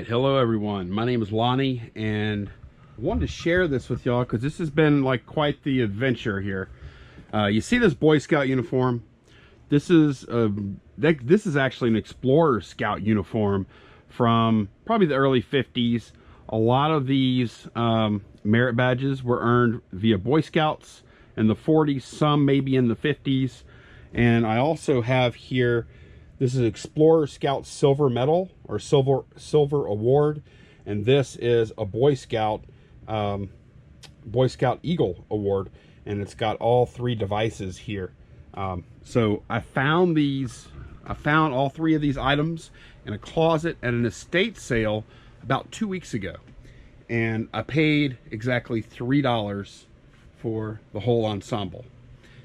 Hello everyone, my name is Lonnie and I wanted to share this with y'all because this has been like quite the adventure here. You see this Boy Scout uniform? This is actually an Explorer Scout uniform from probably the early 50s. A lot of these merit badges were earned via Boy Scouts in the 40s, some maybe in the 50s. And I also have here, this is Explorer Scout Silver Medal or Silver Award, and this is a Boy Scout Eagle Award, and it's got all three devices here. So I found all three of these items in a closet at an estate sale about 2 weeks ago, and I paid exactly $3 for the whole ensemble.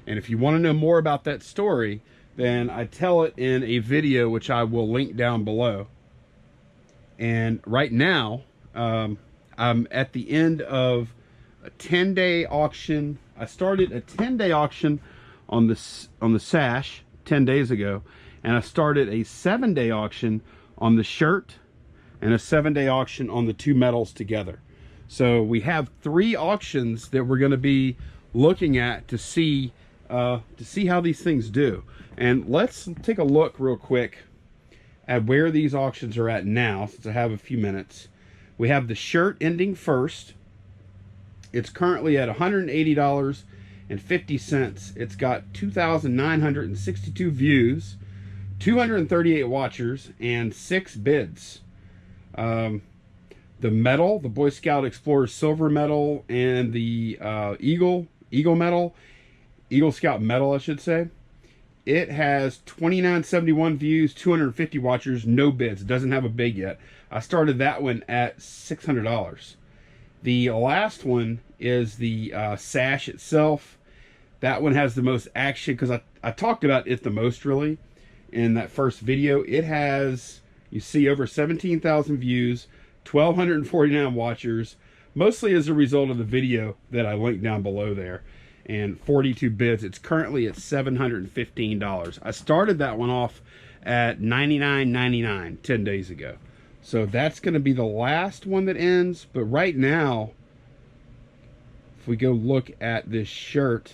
And if you want to know more about that story, then I tell it in a video which I will link down below. And right now I'm at the end of a 10-day auction. I started a 10-day auction on the sash 10 days ago, and I started a 7-day auction on the shirt and a 7-day auction on the two medals together. So we have 3 auctions that we're going to be looking at to see how these things do. And let's take a look real quick at where these auctions are at now, since I have a few minutes. We have the shirt ending first. It's currently at $180.50. It's got 2,962 views, 238 watchers, and 6 bids. The medal, the Boy Scout Explorer Silver Medal, and the Eagle Scout Medal, I should say. It has 2971 views, 250 watchers, no bids. It doesn't have a bid yet. I started that one at $600. The last one is the sash itself. That one has the most action because I talked about it the most really in that first video. It has, you see, over 17,000 views, 1,249 watchers, mostly as a result of the video that I linked down below there, and 42 bids. It's currently at $715. I started that one off at $99.99 10 days ago. So that's going to be the last one that ends. But right now, if we go look at this shirt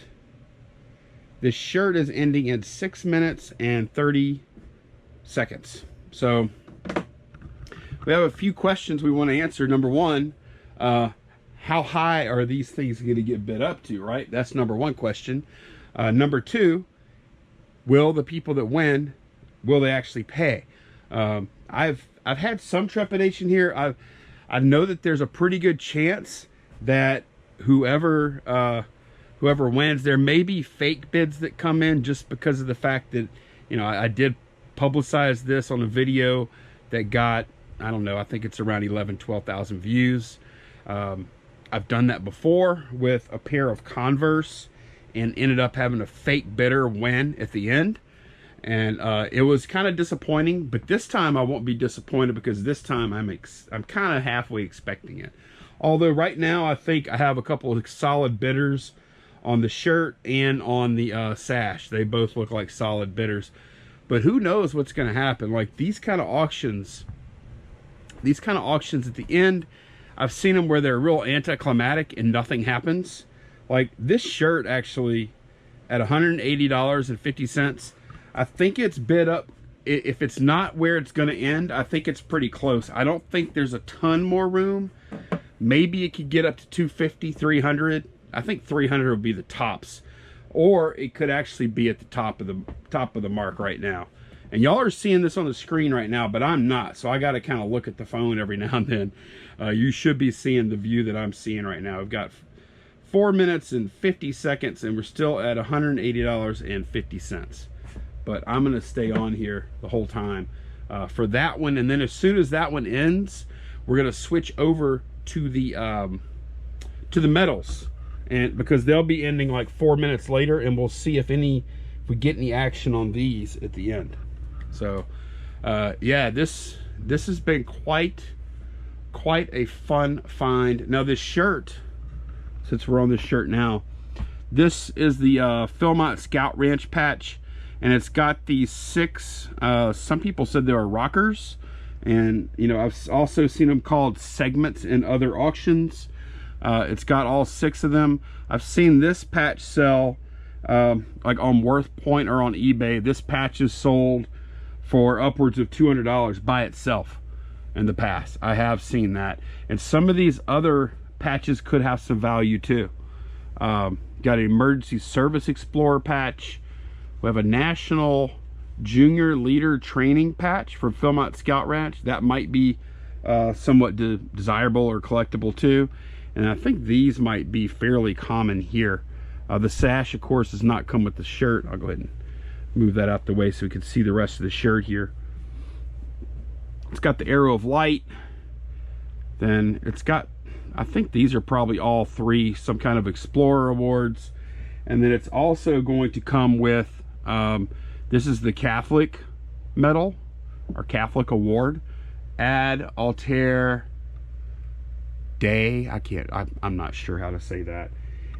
is ending in 6 minutes and 30 seconds. So we have a few questions we want to answer. Number one, how high are these things going to get bid up to, right? That's number one question. Number two, will the people that win, will they actually pay? I've had some trepidation here. I know that there's a pretty good chance that whoever wins, there may be fake bids that come in just because of the fact that, you know, I did publicize this on a video that got, I don't know, I think it's around 12,000 views. I've done that before with a pair of Converse and ended up having a fake bidder win at the end. And it was kind of disappointing, but this time I won't be disappointed because this time I'm kind of halfway expecting it. Although right now I think I have a couple of solid bidders on the shirt and on the sash. They both look like solid bidders. But who knows what's going to happen? Like these kind of auctions at the end, I've seen them where they're real anticlimactic and nothing happens. Like this shirt actually at $180.50. I think it's bid up. If it's not where it's going to end, I think it's pretty close. I don't think there's a ton more room. Maybe it could get up to 250, 300. I think 300 would be the tops, or it could actually be at the top of the mark right now. And y'all are seeing this on the screen right now, but I'm not. So I got to kind of look at the phone every now and then. You should be seeing the view that I'm seeing right now. We've got 4 minutes and 50 seconds, and we're still at $180.50. But I'm going to stay on here the whole time for that one. And then as soon as that one ends, we're going to switch over to the medals, and because they'll be ending like 4 minutes later, and we'll see if we get any action on these at the end. So yeah, this has been quite a fun find. Now this shirt, since we're on this shirt now, this is the Philmont Scout Ranch patch, and it's got these 6 some people said they were rockers, And you know, I've also seen them called segments in other auctions. It's got all 6 of them. I've seen this patch sell like on Worth Point or on eBay. This patch is sold for upwards of $200 by itself in the past. I have seen that. And some of these other patches could have some value too. Got an Emergency Service Explorer patch. We have a National Junior Leader Training patch for Philmont Scout Ranch. That might be somewhat desirable or collectible too. And I think these might be fairly common here. The sash, of course, does not come with the shirt. I'll go ahead and move that out the way so we can see the rest of the shirt here. It's got the Arrow of Light. Then it's got, I think these are probably all 3 some kind of Explorer awards. And then it's also going to come with, this is the Catholic medal or Catholic award. Ad Altair Day. I'm not sure how to say that.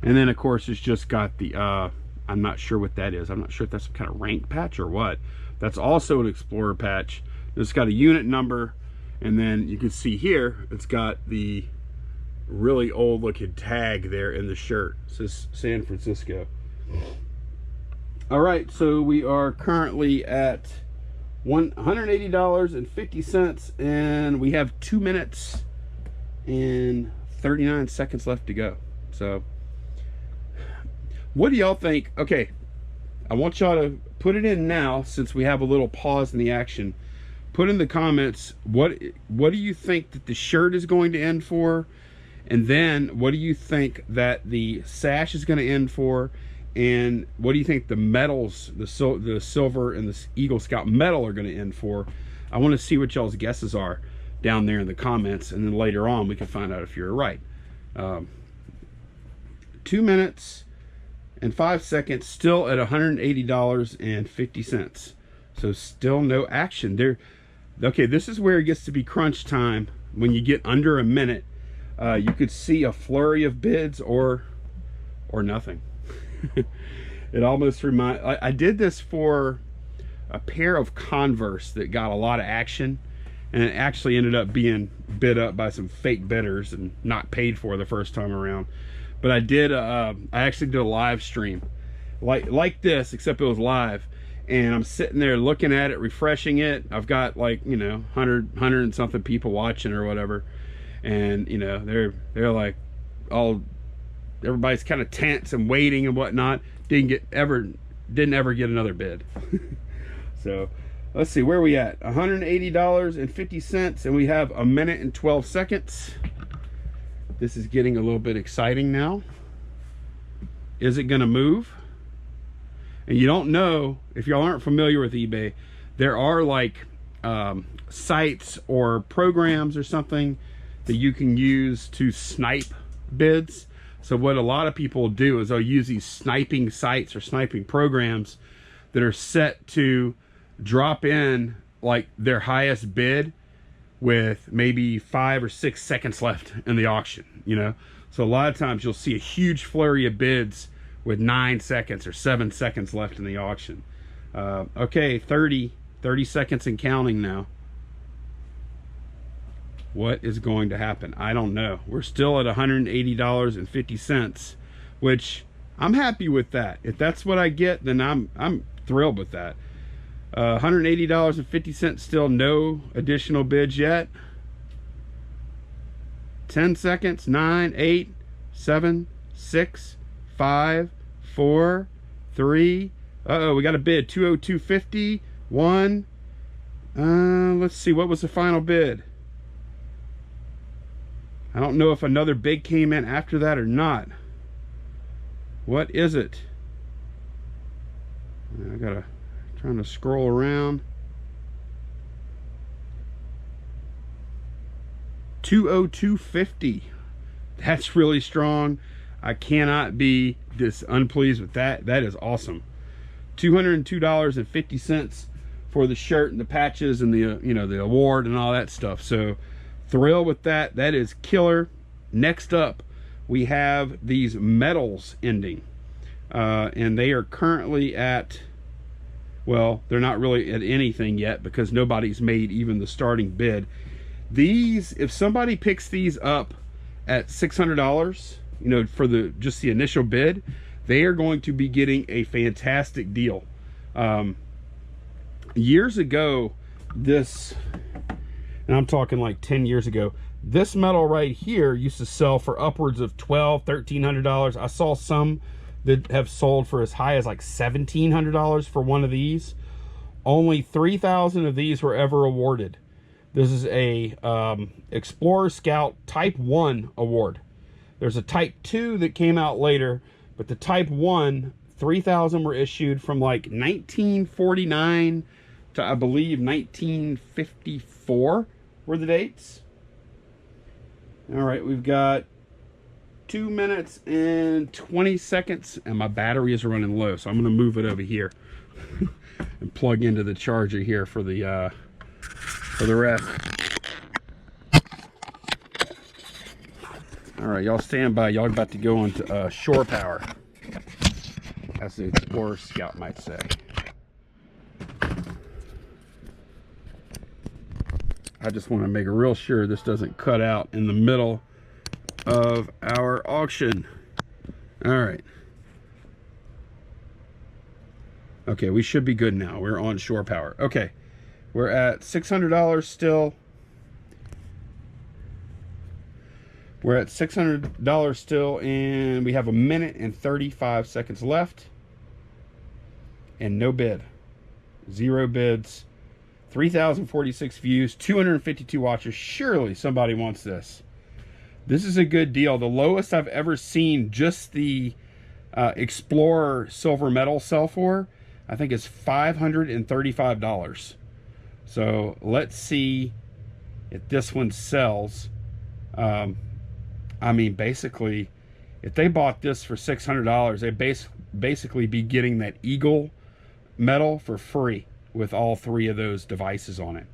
And then of course it's just got the I'm not sure what that is. I'm not sure if that's some kind of rank patch or what. That's also an Explorer patch. It's got a unit number, and then you can see here it's got the really old looking tag there in the shirt. It says San Francisco. All right, so we are currently at $180.50, and we have 2 minutes and 39 seconds left to go. So what do y'all think? Okay, I want y'all to put it in now, since we have a little pause in the action. Put in the comments what do you think that the shirt is going to end for, and then what do you think that the sash is going to end for, and what do you think the medals, the silver and the Eagle Scout medal, are going to end for? I want to see what y'all's guesses are down there in the comments, and then later on we can find out if you're right. 2 minutes and 5 seconds, still at $180.50. So still no action there. Okay, this is where it gets to be crunch time. When you get under a minute, you could see a flurry of bids or nothing. It almost reminds, I did this for a pair of Converse that got a lot of action, and it actually ended up being bid up by some fake bidders and not paid for the first time around. But I actually did a live stream like this, except it was live, and I'm sitting there looking at it, refreshing it. I've got, like, you know, 100 and something people watching or whatever, and you know, they're like all, everybody's kind of tense and waiting and whatnot. Didn't ever get another bid. So let's see, where are we at? $180.50, and we have 1 minute and 12 seconds. This is getting a little bit exciting now. Is it gonna move? And you don't know, if y'all aren't familiar with eBay, there are like sites or programs or something that you can use to snipe bids. So what a lot of people do is they'll use these sniping sites or sniping programs that are set to drop in like their highest bid with maybe 5 or 6 seconds left in the auction, you know. So a lot of times you'll see a huge flurry of bids with 9 seconds or 7 seconds left in the auction. Okay, 30 seconds and counting now. What is going to happen? I don't know. We're still at $180.50, which I'm happy with that. If that's what I get, then I'm thrilled with that. $180.50, still no additional bids yet. 10 seconds. 9, 8, 7, 6, 5, 4, 3. Uh-oh, we got a bid. 202.50. 1. Let's see, what was the final bid? I don't know if another bid came in after that or not. What is it? I gotta, trying to scroll around. 202.50. That's really strong. I cannot be unpleased with that. That is awesome. $202.50 for the shirt and the patches and the you know, the award and all that stuff. So thrilled with that. That is killer. Next up, we have these medals ending, and they are currently at Well, they're not really at anything yet because nobody's made even the starting bid. These, if somebody picks these up at $600, you know, for just the initial bid, they are going to be getting a fantastic deal. Years ago, this, and I'm talking like 10 years ago, this metal right here used to sell for upwards of $1,200-$1,300. I saw some that have sold for as high as like $1,700 for one of these. Only 3,000 of these were ever awarded. This is a Explorer Scout Type 1 award. There's a Type 2 that came out later, but the Type 1, 3,000 were issued from like 1949 to, I believe, 1954 were the dates. All right, we've got 2 minutes and 20 seconds, and my battery is running low, so I'm going to move it over here and plug into the charger here for the rest. All right, y'all stand by. Y'all about to go into shore power, as the Explorer Scout might say. I just want to make real sure this doesn't cut out in the middle of our auction. All right. Okay, we should be good now. We're on shore power. Okay, we're at $600 still. We're at $600 still, and we have 1 minute and 35 seconds left. And no bid. 0 bids. 3,046 views, 252 watchers. Surely somebody wants this. This is a good deal. The lowest I've ever seen just the Explorer silver medal sell for, I think, is $535. So let's see if this one sells. I mean, basically, if they bought this for $600, they'd basically be getting that Eagle medal for free with all 3 of those devices on it.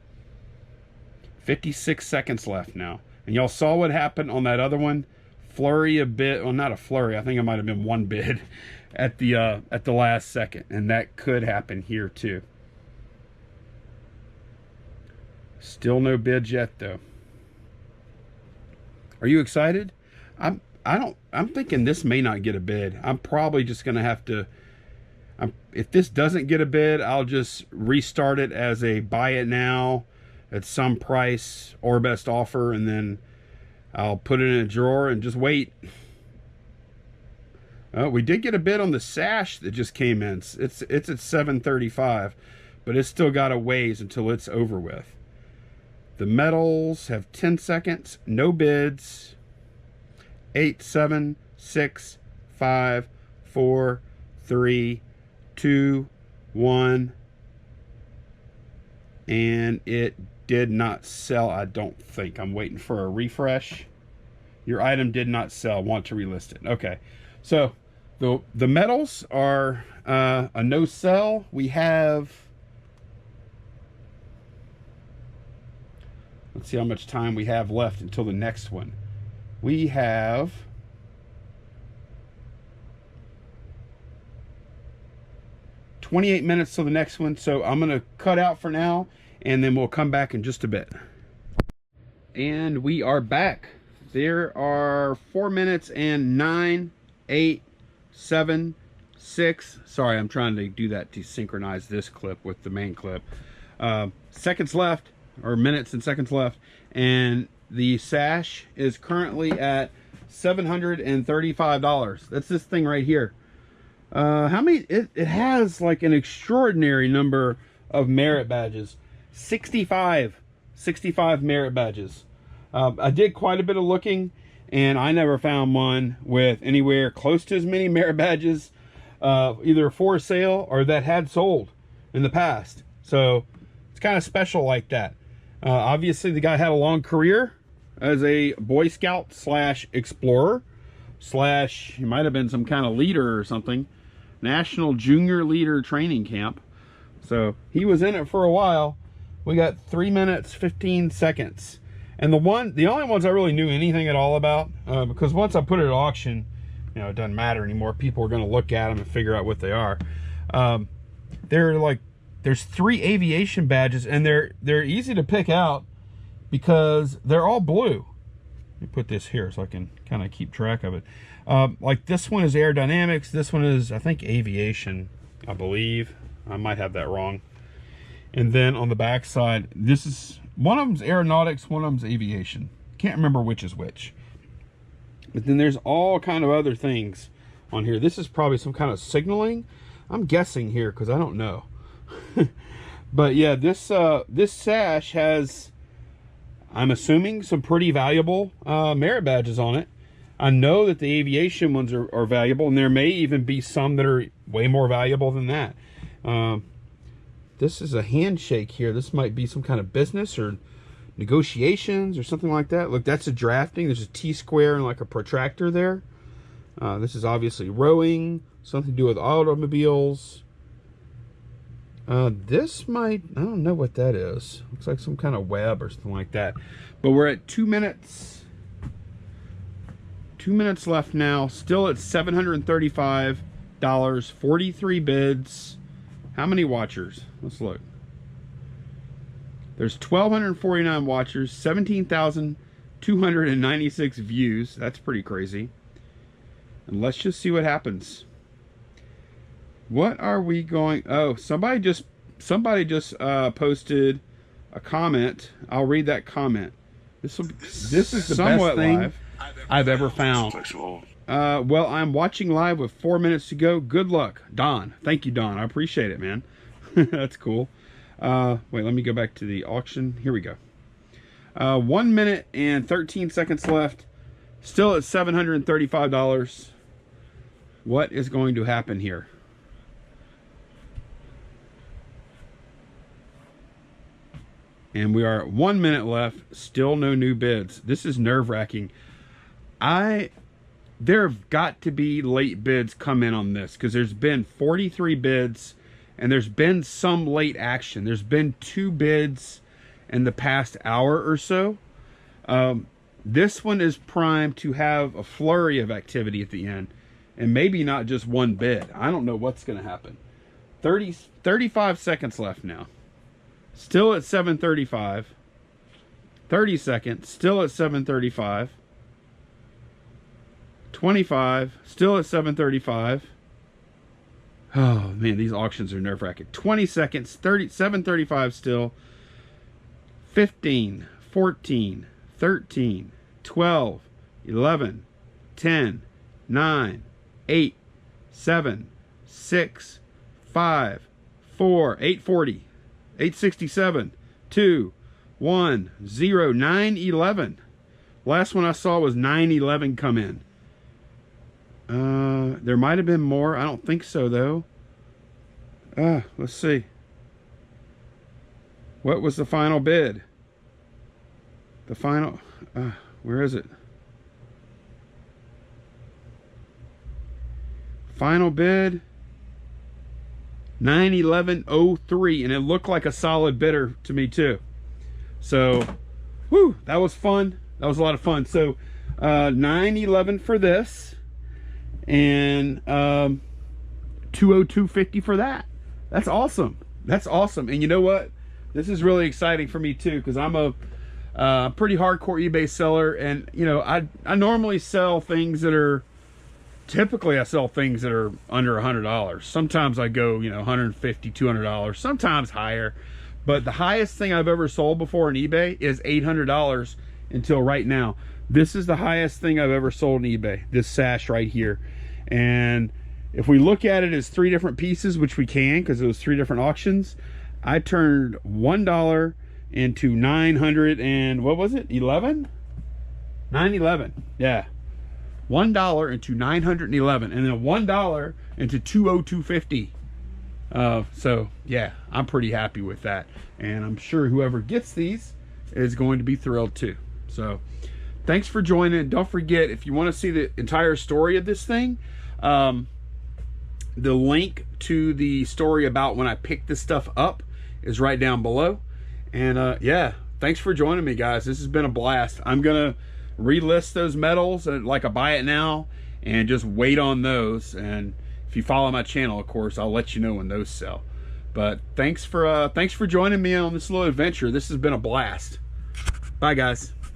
56 seconds left now. And y'all saw what happened on that other one. Flurry a bit, well, not a flurry. I think it might have been 1 bid at the last second, and that could happen here too. Still no bids yet though. Are you excited? I'm thinking this may not get a bid. I'm probably just gonna have to. If this doesn't get a bid, I'll just restart it as a buy it now at some price or best offer, and then I'll put it in a drawer and just wait. We did get a bid on the sash that just came in. It's at $735, but it's still got a ways until it's over with. The medals have 10 seconds, no bids. 8, 7, 6, 5, 4, 3, 2, 1, and it did not sell. I don't think. I'm waiting for a refresh. Your item did not sell. Want to relist it. Okay, so the medals are a no sell. We have, let's see how much time we have left until the next one. We have 28 minutes till the next one, so I'm gonna cut out for now, and then we'll come back in just a bit. And we are back. There are 4 minutes and 9, 8, 7, 6. Sorry, I'm trying to do that to synchronize this clip with the main clip. Seconds left, or minutes and seconds left, and the sash is currently at $735. That's this thing right here. How many? It has like an extraordinary number of merit badges. 65 merit badges. I did quite a bit of looking, and I never found one with anywhere close to as many merit badges, either for sale or that had sold in the past. So it's kind of special like that. Obviously, the guy had a long career as a Boy Scout slash Explorer slash, he might have been some kind of leader or something. National Junior Leader Training Camp. So he was in it for a while. We got 3 minutes, 15 seconds. And the only ones I really knew anything at all about, because once I put it at auction, you know, it doesn't matter anymore. People are going to look at them and figure out what they are. They're like there's 3 aviation badges, and they're easy to pick out because they're all blue. Let me put this here so I can kind of keep track of it. Like this one is aerodynamics. This one is, I think, aviation, I believe. I might have that wrong. And then on the back side, this is, one of them's aeronautics, one of them's aviation. Can't remember which is which. But then there's all kind of other things on here. This is probably some kind of signaling. I'm guessing here because I don't know. But yeah, this sash has, I'm assuming, some pretty valuable merit badges on it. I know that the aviation ones are valuable, and there may even be some that are way more valuable than that. This is a handshake here. This might be some kind of business or negotiations or something like that. Look, that's a drafting. There's a T-square and like a protractor there. This is obviously rowing, something to do with automobiles. This might, I don't know what that is. Looks like some kind of web or something like that. But we're at 2 minutes. 2 minutes left now. Still at $735. 43 bids. How many watchers? Let's look. There's 1,249 watchers, 17,296 views. That's pretty crazy. And let's just see what happens. What are we going? Oh, somebody just posted a comment. I'll read that comment. This is the best thing I've ever found. Well, I'm watching live with 4 minutes to go. Good luck, Don. Thank you, Don. I appreciate it, man. That's cool. Wait, let me go back to the auction. Here we go. 1 minute and 13 seconds left. Still at $735. What is going to happen here? And we are at 1 minute left. Still no new bids. This is nerve-wracking. There have got to be late bids come in on this, because there's been 43 bids and there's been some late action. There's been 2 bids in the past hour or so. This one is primed to have a flurry of activity at the end, and maybe not just one bid. I don't know what's going to happen. 35 seconds left now. Still at 735. 30 seconds. Still at 735. 25. Still at 735. Oh man, these auctions are nerve-wracking. 20 seconds. 735 still. 15. 14. 13. 12. 11. 10. 9. 8. 7. 6. 5. 4. 840. 867, 2, 1, 0, 911. Last one I saw was 911 come in. There might have been more. I don't think so though. Let's see. What was the final bid? The final, where is it? Final bid. 911.03, and it looked like a solid bidder to me too. So, whoo, that was fun. That was a lot of fun. So, 911 for this, and 202.50 for that. That's awesome. That's awesome. And you know what? This is really exciting for me too, because I'm a pretty hardcore eBay seller, and you know, I normally sell things that are, typically I sell things that are under $100. Sometimes I go, you know, $150, $200, sometimes higher. But the highest thing I've ever sold before on eBay is $800 until right now. This is the highest thing I've ever sold on eBay, this sash right here. And if we look at it as 3 different pieces, which we can because it was 3 different auctions, I turned $1 into 900 and what was it? 11? 911. Yeah. $1 into 911, and then $1 into 202.50. So yeah, I'm pretty happy with that, and I'm sure whoever gets these is going to be thrilled too. So thanks for joining. Don't forget, if you want to see the entire story of this thing, the link to the story about when I picked this stuff up is right down below. And yeah, thanks for joining me, guys. This has been a blast. I'm gonna relist those metals and like a buy it now and just wait on those. And if you follow my channel, of course, I'll let you know when those sell. But thanks for joining me on this little adventure. This has been a blast. Bye, guys.